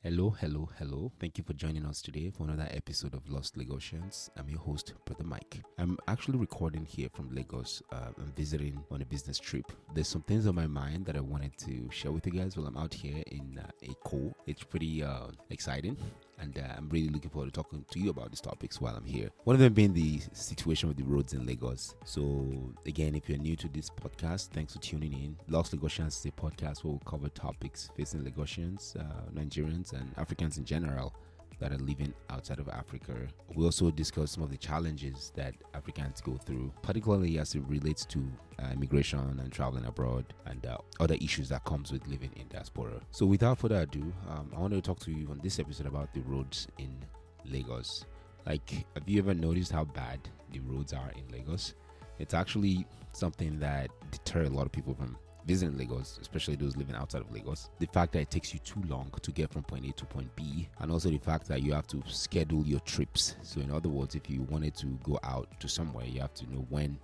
Hello, hello, hello. Thank you for joining us today for another episode of Lost Lagosians. I'm your host, Brodda Mike. I'm actually recording here from Lagos. I'm visiting on a business trip. There's some things on my mind that I wanted to share with you guys while I'm out here in Eko. It's pretty exciting. And I'm really looking forward to talking to you about these topics while I'm here. One of them being the situation with the roads in Lagos. So, again, if you're new to this podcast, thanks for tuning in. Lost Lagosians is a podcast where we'll cover topics facing Lagosians, Nigerians, and Africans in general that are living outside of Africa. We also discuss some of the challenges that Africans go through, particularly as it relates to immigration and traveling abroad and other issues that comes with living in diaspora. So without further ado, I want to talk to you on this episode about the roads in Lagos. Like, have you ever noticed how bad the roads are in Lagos? It's actually something that deters a lot of people from visiting Lagos, especially those living outside of Lagos. The fact that it takes you too long to get from point A to point B, and also the fact that you have to schedule your trips. So in other words, if you wanted to go out to somewhere, you have to know when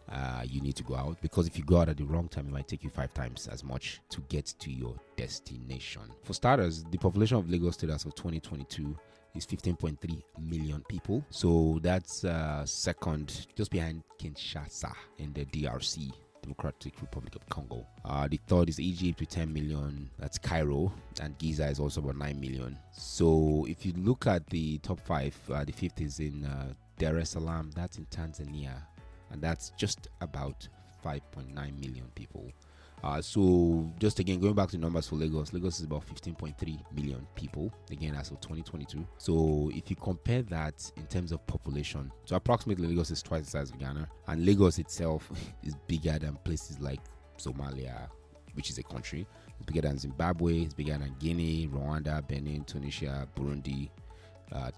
you need to go out, because if you go out at the wrong time, it might take you 5 times as much to get to your destination. For starters, the population of Lagos State as of 2022 is 15.3 million people. So that's second just behind Kinshasa in the DRC, Democratic Republic of Congo. The third is Egypt with 10 million. That's Cairo, and Giza is also about 9 million. So if you look at the top 5, the fifth is in Dar es Salaam. That's in Tanzania, and that's just about 5.9 million people. So just again, going back to numbers for Lagos is about 15.3 million people, again, as of 2022. So if you compare that in terms of population, so approximately Lagos is twice the size of Ghana, and Lagos itself is bigger than places like Somalia, which is a country. It's bigger than Zimbabwe, it's bigger than Guinea, Rwanda, Benin, Tunisia, Burundi,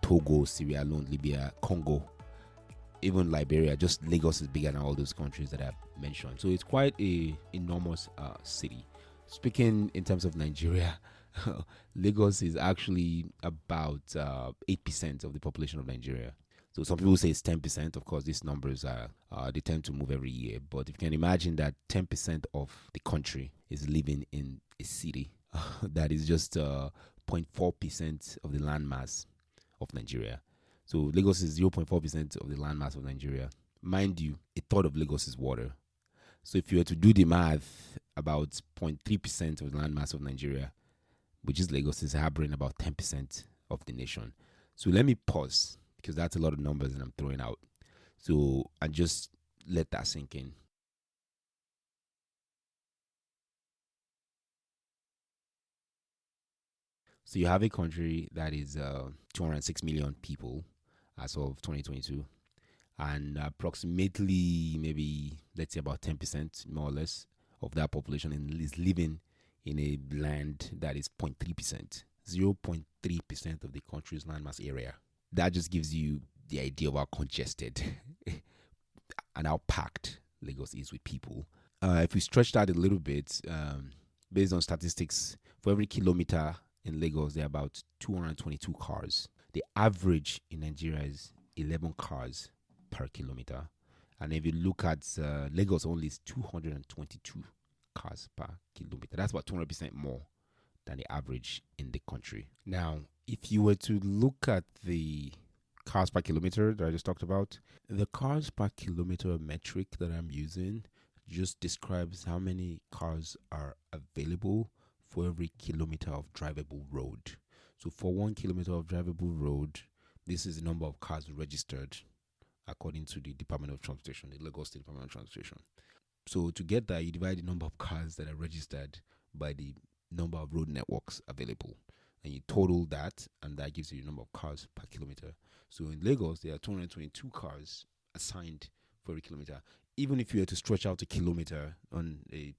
Togo, Sierra Leone, Libya, Congo, even Liberia. Just Lagos is bigger than all those countries that I've mentioned. So it's quite a enormous city. Speaking in terms of Nigeria, Lagos is actually about 8% of the population of Nigeria. So some people say it's 10%. Of course, these numbers are they tend to move every year. But if you can imagine that 10% of the country is living in a city that is just 0.4% of the landmass of Nigeria. So Lagos is 0.4% of the landmass of Nigeria. Mind you, a third of Lagos is water. So if you were to do the math, about 0.3% of the landmass of Nigeria, which is Lagos, is harboring about 10% of the nation. So let me pause, because that's a lot of numbers that I'm throwing out. So, and just let that sink in. So you have a country that is 206 million people as of 2022, and approximately, maybe let's say about 10%, more or less, of that population is living in a land that is 0.3%, 0.3% of the country's landmass area. That just gives you the idea of how congested and how packed Lagos is with people. If we stretch that a little bit, based on statistics, for every kilometer in Lagos, there are about 222 cars. The average in Nigeria is 11 cars per kilometer. And if you look at Lagos, only is 222 cars per kilometer. That's about 200% more than the average in the country. Now, if you were to look at the cars per kilometer that I just talked about, the cars per kilometer metric that I'm using just describes how many cars are available for every kilometer of drivable road. So for 1 kilometer of drivable road, this is the number of cars registered according to the Department of Transportation, the Lagos State Department of Transportation. So to get that, you divide the number of cars that are registered by the number of road networks available, and you total that, and that gives you the number of cars per kilometer. So in Lagos, there are 222 cars assigned for every kilometer. Even if you were to stretch out a kilometer on a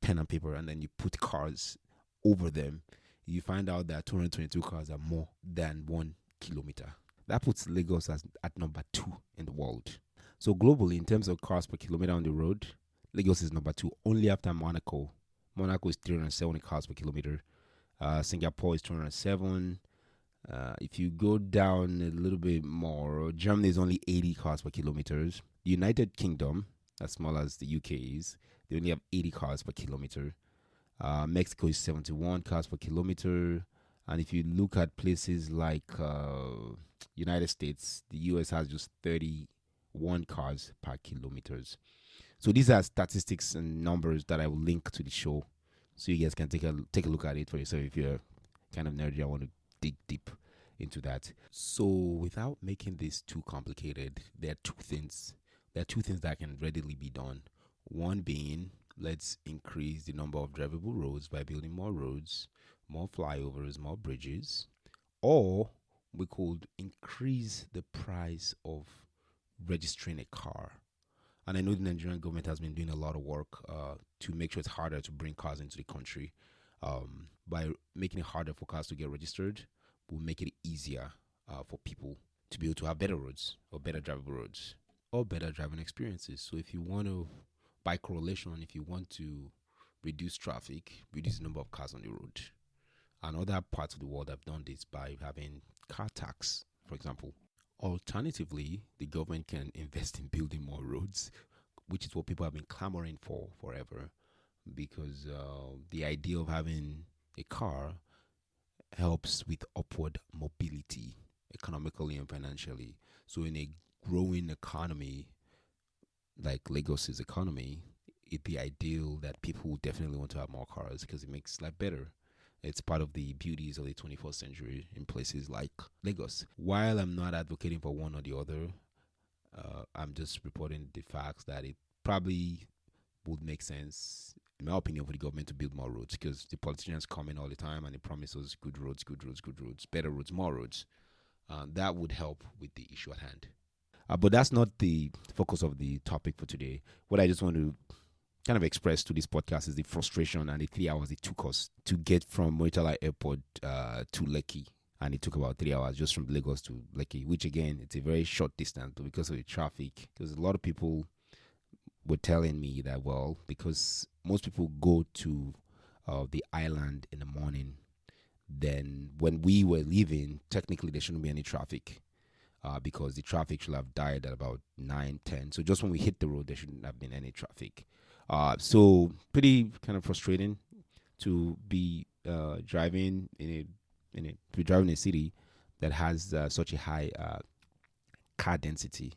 pen and paper, and then you put cars over them, you find out that 222 cars are more than 1 kilometer. That puts Lagos at number 2 in the world. So globally, in terms of cars per kilometer on the road, Lagos is number 2, only after Monaco. Monaco is 370 cars per kilometer. Singapore is 207. If you go down a little bit more, Germany is only 80 cars per kilometer. The United Kingdom, as small as the UK is, they only have 80 cars per kilometer. Mexico is 71 cars per kilometer. And if you look at places like United States, the US has just 31 cars per kilometers. So these are statistics and numbers that I will link to the show, so you guys can take a look at it for yourself if you're kind of nerdy. I want to dig deep into that. So without making this too complicated, there are two things. There are two things that can readily be done. One being, let's increase the number of drivable roads by building more roads, more flyovers, more bridges, or we could increase the price of registering a car. And I know the Nigerian government has been doing a lot of work to make sure it's harder to bring cars into the country. By making it harder for cars to get registered, we'll make it easier for people to be able to have better roads or better drivable roads or better driving experiences. So if you want to, by correlation, if you want to reduce traffic, reduce the number of cars on the road. And other parts of the world have done this by having car tax, for example. Alternatively, the government can invest in building more roads, which is what people have been clamoring for forever, because the idea of having a car helps with upward mobility economically and financially. So in a growing economy like Lagos's economy, it'd be ideal that people would definitely want to have more cars because it makes life better. It's part of the beauties of the 21st century in places like Lagos. While I'm not advocating for one or the other, I'm just reporting the facts that it probably would make sense, in my opinion, for the government to build more roads, because the politicians come in all the time and they promise us good roads, good roads, good roads, better roads, more roads. That would help with the issue at hand. But that's not the focus of the topic for today. What I just want to kind of express to this podcast is the frustration and the 3 hours it took us to get from Moitala Airport to Lekki. And it took about 3 hours just from Lagos to Lekki, which again, it's a very short distance, but because of the traffic, because a lot of people were telling me that, well, because most people go to the island in the morning, then when we were leaving, technically there shouldn't be any traffic. Because the traffic should have died at about 9:10. So just when we hit the road, there shouldn't have been any traffic. So pretty kind of frustrating to be driving in a city that has such a high car density.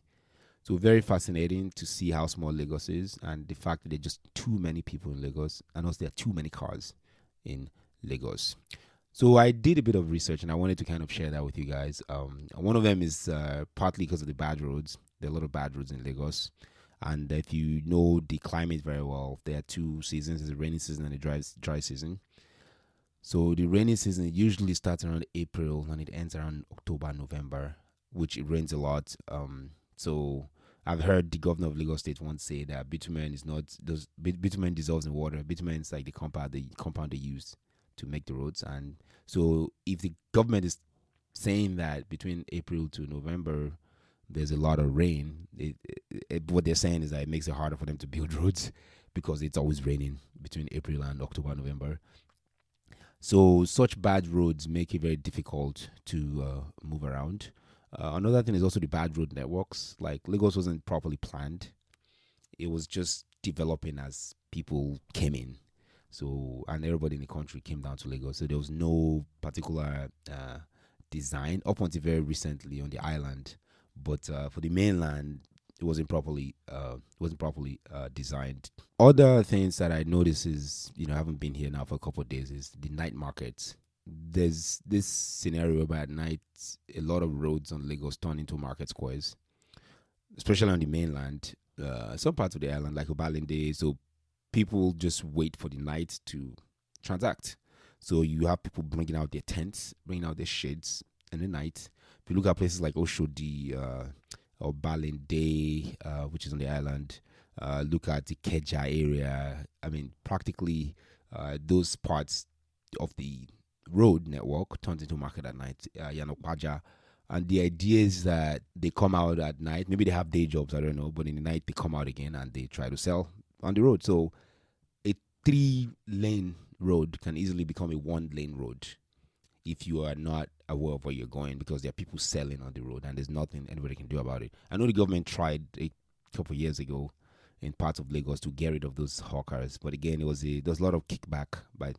So very fascinating to see how small Lagos is, and the fact that there are just too many people in Lagos, and also there are too many cars in Lagos. So I did a bit of research, and I wanted to kind of share that with you guys. One of them is partly because of the bad roads. There are a lot of bad roads in Lagos. And if you know the climate very well, there are two seasons. There's the rainy season and the dry season. So the rainy season usually starts around April and it ends around October, November, which it rains a lot. So I've heard the governor of Lagos State once say that bitumen dissolves in water. Bitumen is like the compound they use to make the roads. And so if the government is saying that between April to November there's a lot of rain, what they're saying is that it makes it harder for them to build roads because it's always raining between April and October, November. So such bad roads make it very difficult to move around. Another thing is also the bad road networks. Like Lagos wasn't properly planned. It was just developing as people came in. So, and everybody in the country came down to Lagos. So there was no particular design up until very recently on the island. But for the mainland, it wasn't properly designed. Other things that I notice is, I haven't been here now for a couple of days, is the night markets. There's this scenario where at night a lot of roads on Lagos turn into market squares, especially on the mainland. Some parts of the island, like Obalende, so people just wait for the night to transact. So you have people bringing out their tents, bringing out their sheds in the night. If you look at places like Oshodi or Balinde, which is on the island, look at the Keja area. I mean, practically those parts of the road network turns into market at night. Yanokwaja. And the idea is that they come out at night. Maybe they have day jobs, I don't know. But in the night, they come out again and they try to sell on the road. So a 3-lane road can easily become a 1-lane road if you are not aware of where you're going, because there are people selling on the road and there's nothing anybody can do about it. I know the government tried a couple of years ago in parts of Lagos to get rid of those hawkers, but again, there was a lot of kickback. But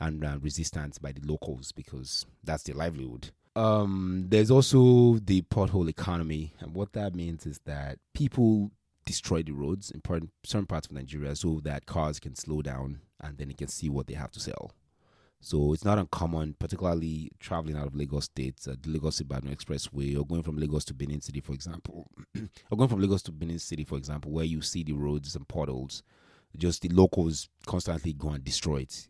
and resistance by the locals because that's their livelihood. There's also the pothole economy, and what that means is that people destroy the roads in certain parts of Nigeria so that cars can slow down and then they can see what they have to sell. So it's not uncommon, particularly traveling out of Lagos State, the Lagos-Ibadan Expressway, or going from Lagos to Benin City, for example, where you see the roads and potholes. Just the locals constantly go and destroy it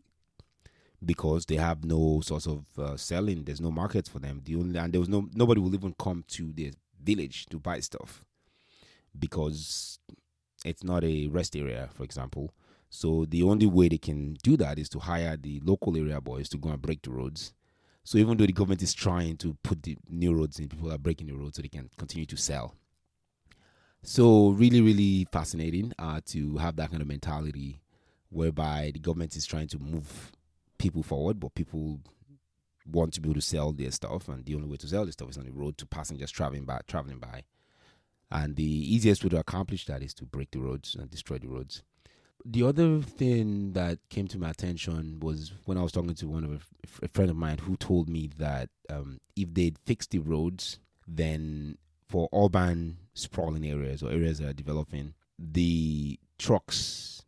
because they have no source of selling. There's no market for them. Nobody will even come to their village to buy stuff because it's not a rest area, for example. So the only way they can do that is to hire the local area boys to go and break the roads. So even though the government is trying to put the new roads in, people are breaking the roads so they can continue to sell. So really, really fascinating to have that kind of mentality whereby the government is trying to move people forward, but people want to be able to sell their stuff, and the only way to sell their stuff is on the road to passengers traveling by. And the easiest way to accomplish that is to break the roads and destroy the roads. The other thing that came to my attention was when I was talking to a friend of mine who told me that if they'd fix the roads, then for urban sprawling areas or areas that are developing, the trucks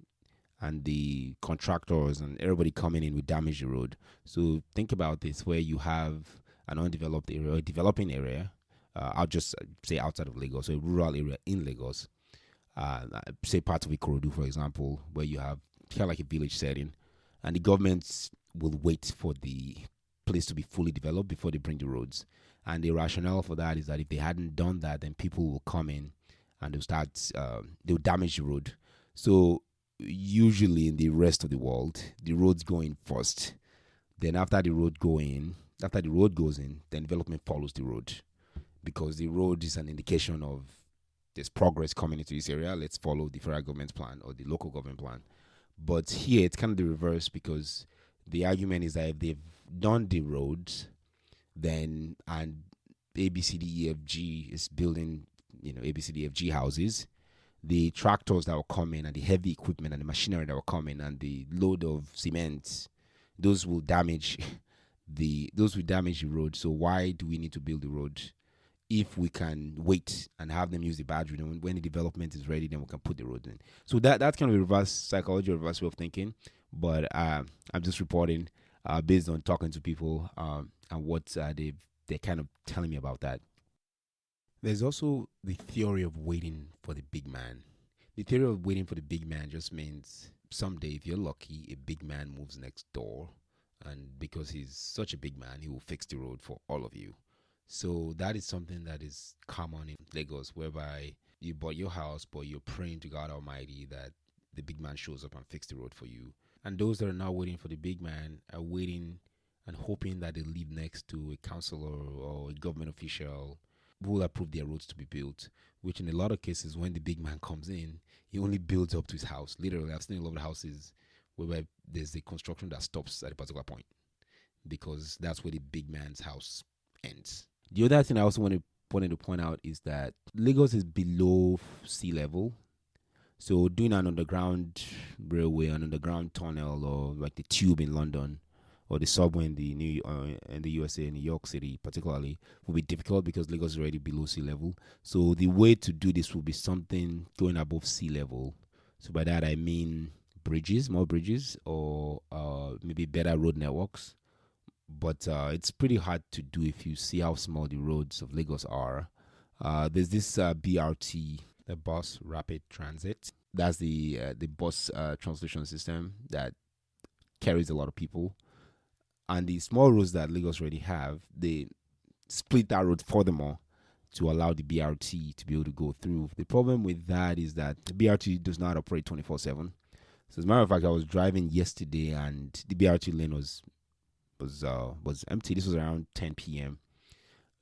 and the contractors and everybody coming in would damage the road. So think about this, where you have an undeveloped area, a developing area, I'll just say outside of Lagos, so a rural area in Lagos, say parts of Ikorodu, for example, where you have kind of like a village setting, and the government will wait for the place to be fully developed before they bring the roads. And the rationale for that is that if they hadn't done that, then people will come in and they'll damage the road. So usually in the rest of the world, the roads go in first. Then after the road goes in, then development follows the road, because the road is an indication of there's progress coming into this area. Let's follow the federal government plan or the local government plan. But here it's kind of the reverse, because the argument is that if they've done the roads, then and ABCDEFG is building, ABCDEFG houses, the tractors that will come in and the heavy equipment and the machinery that will come in and the load of cement, those will damage the road. So why do we need to build the road if we can wait and have them use the battery? When the development is ready, then we can put the road in. So that's kind of a reverse psychology, a reverse way of thinking. But I'm just reporting based on talking to people and what they're kind of telling me about that. There's also the theory of waiting for the big man. The theory of waiting for the big man just means someday, if you're lucky, a big man moves next door, and because he's such a big man, he will fix the road for all of you. So that is something that is common in Lagos, whereby you bought your house, but you're praying to God Almighty that the big man shows up and fix the road for you. And those that are not waiting for the big man are waiting and hoping that they live next to a councillor or a government official who will approve their roads to be built, which in a lot of cases, when the big man comes in, he only builds up to his house. Literally, I've seen a lot of houses whereby there's a construction that stops at a particular point because that's where the big man's house ends. The other thing I also wanted to point out is that Lagos is below sea level. So doing an underground railway, an underground tunnel, or like the tube in London, or the subway in the USA, in New York City particularly, will be difficult because Lagos is already below sea level. So the way to do this will be something going above sea level. So by that I mean more bridges, or maybe better road networks. But it's pretty hard to do if you see how small the roads of Lagos are. There's this BRT, the Bus Rapid Transit. That's the bus transportation system that carries a lot of people. And the small roads that Lagos already have, they split that road furthermore to allow the BRT to be able to go through. The problem with that is that the BRT does not operate 24/7. So as a matter of fact, I was driving yesterday and the BRT lane was empty. This was around 10 p.m.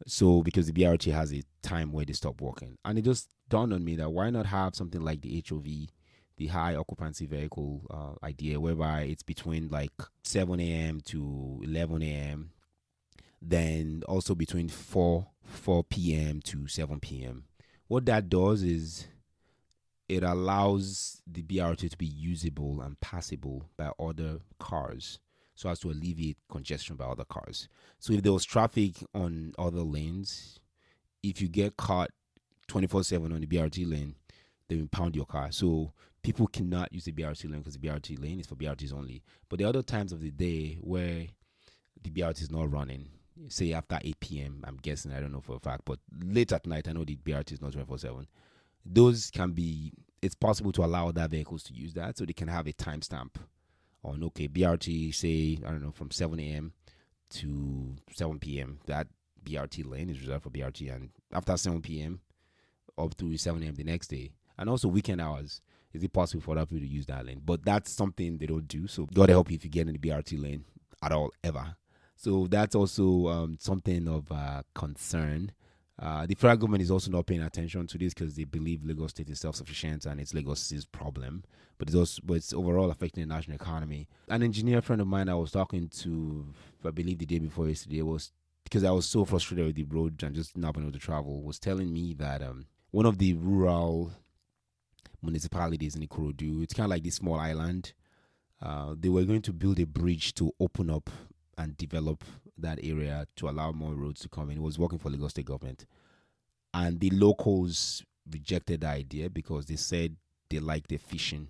So because the BRT has a time where they stop working, and it just dawned on me that why not have something like the HOV, the high occupancy vehicle idea, whereby it's between like 7 a.m. to 11 a.m. Then also between 4 p.m. to 7 p.m. What that does is it allows the BRT to be usable and passable by other cars. so as to alleviate congestion by other cars. So if there was traffic on other lanes, if you get caught 24/7 on the BRT lane, they will impound your car. So people cannot use the BRT lane because the BRT lane is for BRTs only. But there are other times of the day where the BRT is not running. Say after 8 p.m., I'm guessing, I don't know for a fact, but late at night, I know the BRT is not 24/7. Those can be, it's possible to allow other vehicles to use that, so they can have a timestamp on, okay, BRT, say, I don't know, from 7 a.m. to 7 p.m. That BRT lane is reserved for BRT, and after 7 p.m. up to 7 a.m. the next day, and also weekend hours, is it possible for other people to use that lane? But that's something they don't do, so God help you if you get in the BRT lane at all, ever. So that's also something of concern. The federal government is also not paying attention to this because they believe Lagos State is self-sufficient and it's Lagos's problem, but it's overall affecting the national economy. An engineer friend of mine I was talking to, I believe the day before yesterday, was because I was so frustrated with the road and just not being able to travel, was telling me that one of the rural municipalities in Ikorodu, it's kind of like this small island. They were going to build a bridge to open up and develop that area to allow more roads to come in. It was working for Lagos State government. And the locals rejected the idea because they said they like their fishing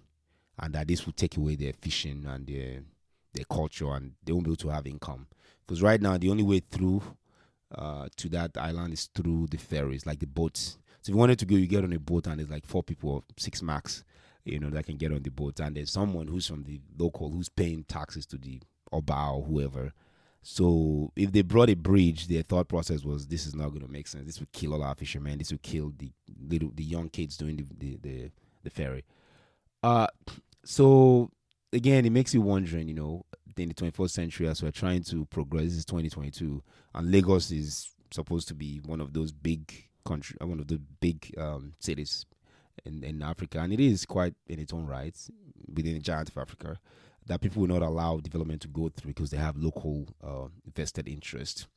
and that this would take away their fishing and their culture, and they won't be able to have income. Because right now, the only way through to that island is through the ferries, like the boats. So if you wanted to go, you get on a boat and there's like 4 people or 6 max, that can get on the boat. And there's someone who's from the local who's paying taxes to the Oba or whoever. So if they brought a bridge, their thought process was, this is not going to make sense. This would kill all our fishermen. This would kill the young kids doing the ferry. So again, it makes you wondering, in the 21st century, as we're trying to progress, this is 2022, and Lagos is supposed to be one of those big cities in Africa, and it is quite in its own right within the giant of Africa, that people will not allow development to go through because they have local vested interest.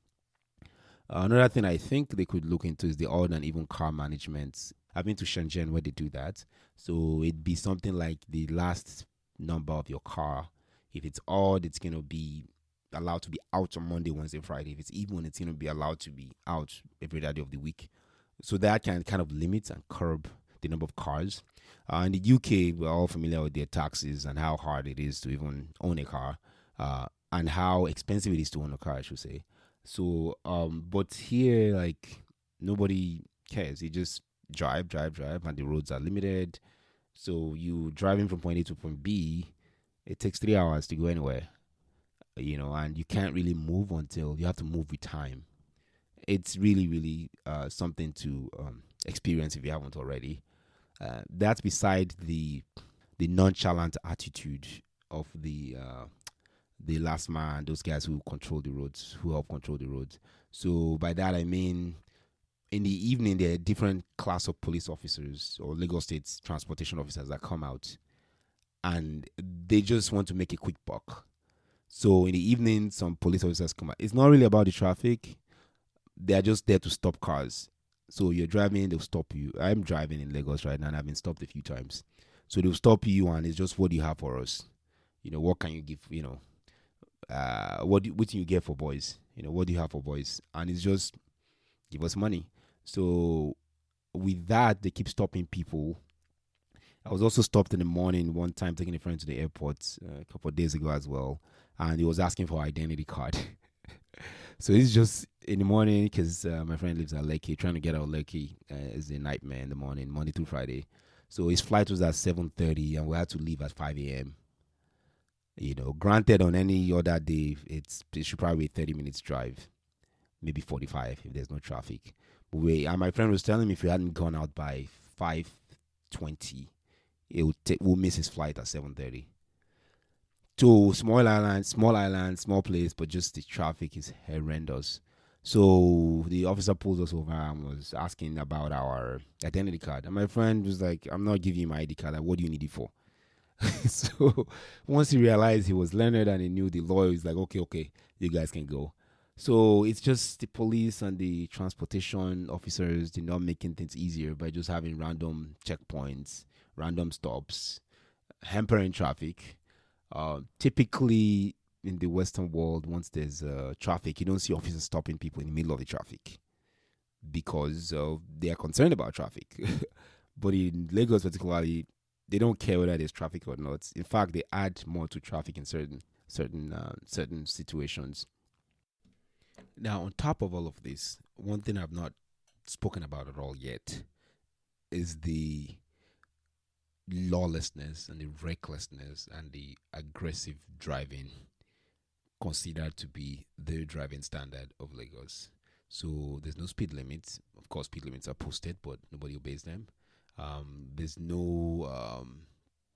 Another thing I think they could look into is the odd and even car management. I've been to Shenzhen where they do that. So it'd be something like the last number of your car. If it's odd, it's going to be allowed to be out on Monday, Wednesday, Friday. If it's even, it's going to be allowed to be out every day of the week. So that can kind of limit and curb the number of cars. In the UK, we're all familiar with their taxes and how hard it is to even own a car, and how expensive it is to own a car, I should say. So, but here, like, nobody cares. You just drive, and the roads are limited. So you driving from point A to point B, it takes 3 hours to go anywhere, and you can't really move until you have to move with time. It's really, really something to experience if you haven't already. That's beside the nonchalant attitude of the last man, those guys who control the roads, who help control the roads. So by that I mean, in the evening there are different class of police officers or Lagos State transportation officers that come out, and they just want to make a quick buck. So in the evening, some police officers come out. It's not really about the traffic. They are just there to stop cars. So you're driving, they'll stop you. I'm driving in Lagos right now, and I've been stopped a few times. So they'll stop you, and it's just, what do you have for us? What can you give? What can you get for boys? What do you have for boys? And it's just, give us money. So with that, they keep stopping people. I was also stopped in the morning one time taking a friend to the airport a couple of days ago as well, and he was asking for identity card. So it's just in the morning because my friend lives at Lekki. Trying to get out of Lekki is a nightmare in the morning, Monday through Friday. So his flight was at 7:30, and we had to leave at 5 a.m. Granted, on any other day, it should probably be 30 minutes drive, maybe 45 if there's no traffic. But and my friend was telling me if we hadn't gone out by 5:20, we'll miss his flight at 7:30. To small island, small place, but just the traffic is horrendous. So the officer pulled us over and was asking about our identity card. And my friend was like, I'm not giving you my ID card. Like, what do you need it for? So once he realized he was learned and he knew the law, he was like, okay, you guys can go. So it's just the police and the transportation officers, they're not making things easier by just having random checkpoints, random stops, hampering traffic. Typically, in the Western world, once there's traffic, you don't see officers stopping people in the middle of the traffic because they are concerned about traffic. But in Lagos, particularly, they don't care whether there's traffic or not. In fact, they add more to traffic in certain situations. Now, on top of all of this, one thing I've not spoken about at all yet is the lawlessness and the recklessness and the aggressive driving considered to be the driving standard of Lagos. So there's no speed limits. Of course, speed limits are posted, but nobody obeys them. There's no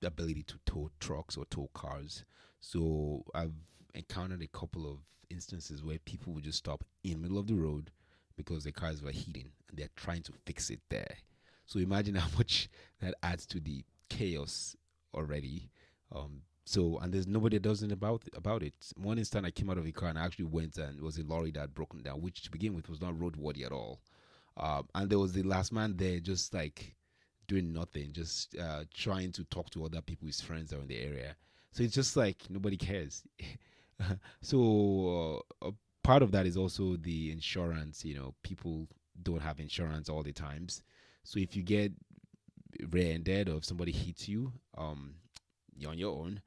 ability to tow trucks or tow cars. So I've encountered a couple of instances where people would just stop in the middle of the road because their cars were heating and they're trying to fix it there. So imagine how much that adds to the chaos already. And there's nobody that does anything about it. One instant I came out of the car and I actually went, and it was a lorry that had broken down, which to begin with was not roadworthy at all. And there was the last man there just like doing nothing, just trying to talk to other people, his friends that are in the area. So it's just like nobody cares. So part of that is also the insurance. People don't have insurance all the times. So if you get rear-ended or if somebody hits you, you're on your own.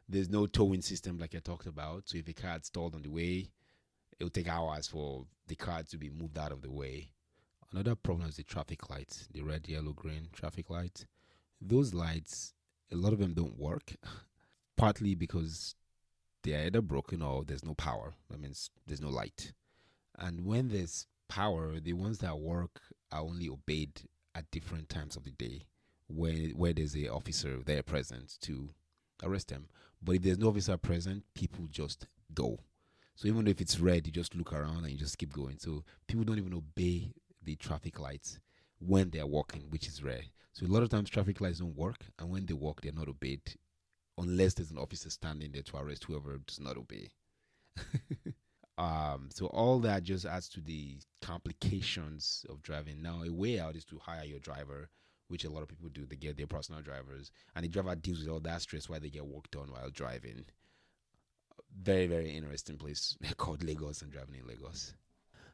There's no towing system like I talked about. So if a car is stalled on the way, it'll take hours for the car to be moved out of the way. Another problem is the traffic lights, the red, yellow, green traffic lights. Those lights, a lot of them don't work, partly because they are either broken or there's no power. That means there's no light. And when there's power, the ones that work are only obeyed at different times of the day where there's a officer there present to arrest them. But if there's no officer present, people just go. So even if it's red, you just look around and you just keep going. So people don't even obey the traffic lights when they're walking, which is rare. So a lot of times traffic lights don't work, and when they work, they're not obeyed unless there's an officer standing there to arrest whoever does not obey. So all that just adds to the complications of driving. Now, a way out is to hire your driver, which a lot of people do. They get their personal drivers, and the driver deals with all that stress while they get work done while driving. Very, very interesting place called Lagos and driving in Lagos.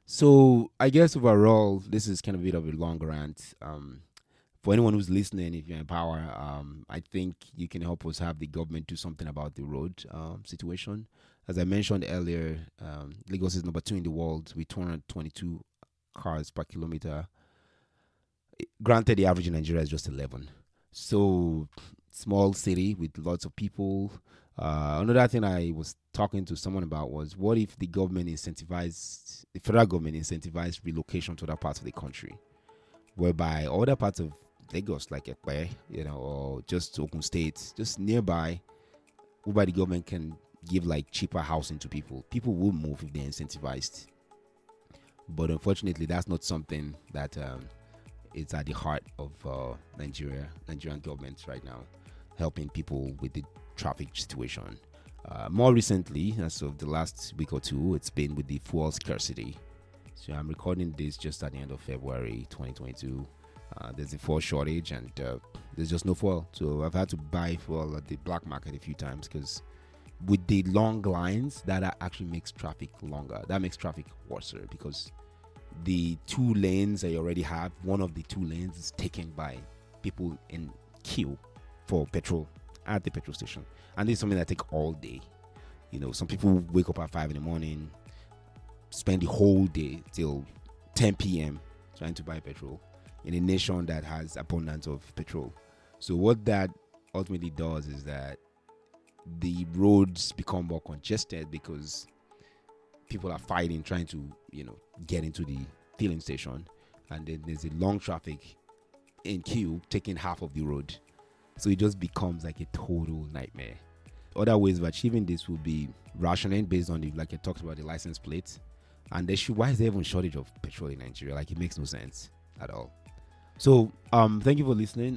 So I guess overall, this is kind of a bit of a long rant. For anyone who's listening, if you're in power, I think you can help us have the government do something about the road situation. As I mentioned earlier, Lagos is number 2 in the world with 222 cars per kilometer. Granted, the average in Nigeria is just 11. So, small city with lots of people. Another thing I was talking to someone about was, what if the federal government incentivized relocation to other parts of the country, whereby other parts of Lagos, like Ekpe, or just Ogun State, just nearby, whereby the government can give like cheaper housing to people. People will move if they're incentivized. But unfortunately, that's not something that is at the heart of Nigerian government right now, helping people with the traffic situation. More recently, as of the last week or two, it's been with the fuel scarcity. So I'm recording this just at the end of February 2022. There's a fuel shortage and there's just no fuel. So I've had to buy fuel at the black market a few times because with the long lines, that actually makes traffic longer. That makes traffic worse because the 2 lanes that you already have, one of the 2 lanes is taken by people in queue for petrol at the petrol station. And this is something that takes all day. Some people wake up at 5 in the morning, spend the whole day till 10 p.m. trying to buy petrol in a nation that has abundance of petrol. So what that ultimately does is that the roads become more congested because people are fighting, trying to, get into the filling station. And then there's a long traffic in queue taking half of the road. So it just becomes like a total nightmare. Other ways of achieving this will be rationing based on like I talked about, the license plates. And why is there even a shortage of petrol in Nigeria? Like, it makes no sense at all. So, thank you for listening.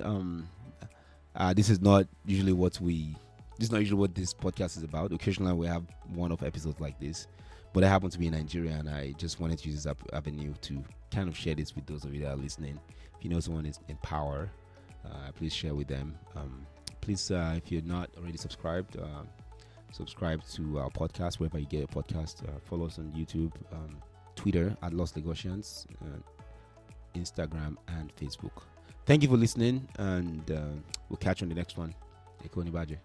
This is not usually what this podcast is about. Occasionally we have one-off episodes like this, but I happen to be in Nigeria and I just wanted to use this avenue to kind of share this with those of you that are listening. If you know someone is in power, please share with them. Please, if you're not already subscribed, Subscribe to our podcast wherever you get a podcast. Follow us on YouTube, Twitter at Lost Lagosians, Instagram, and Facebook. Thank you for listening, and we'll catch you on the next one. Ekoni Baje.